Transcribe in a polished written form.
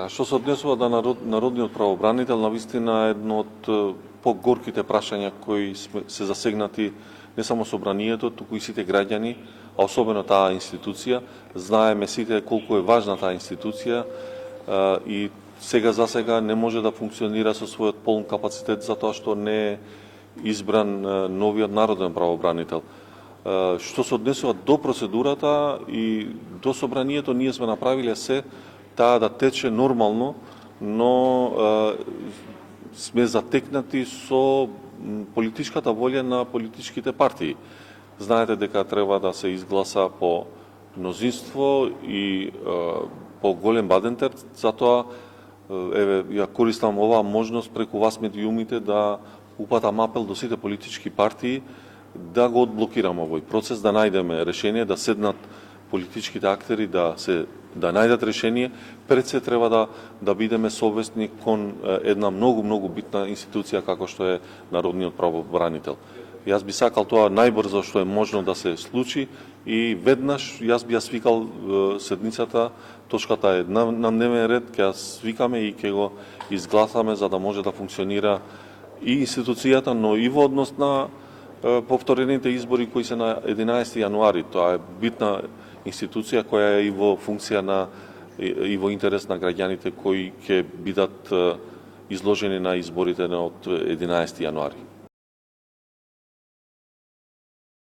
Што се однесува до народниот правобранител, навистина е едно од погорките прашања кои се засегнати не само собранието, туку и сите граѓани, а особено таа институција. Знаеме сите колку е важна таа институција и за сега не може да функционира со својот полн капацитет затоа што не е избран новиот народен правобранител. Што се однесува до процедурата и до собранието, ние сме направиле се таа да тече нормално, но сме затекнати со политичката волја на политичките партии. Знаете дека треба да се изгласа по мнозинство и по голем бадентер, затоа ја користам оваа можност преку вас медиумите да упатам апел до сите политички партии да го одблокираме овој процес, да најдеме решение, да седнат политичките актери да најдат решение. Пред се треба да бидеме совесни кон една многу битна институција како што е народниот правобранител. Јас би сакал тоа најбрзо што е можно да се случи и веднаш јас би ја свикал седницата, точката е на дневен ред, ќе ја свикаме и ќе го изгласаме за да може да функционира и институцијата, но и во однос на повторените избори кои се на 11 јануари. Тоа е битна институција која е и во функција и во интерес на граѓаните кои ќе бидат изложени на изборите од 11 јануари.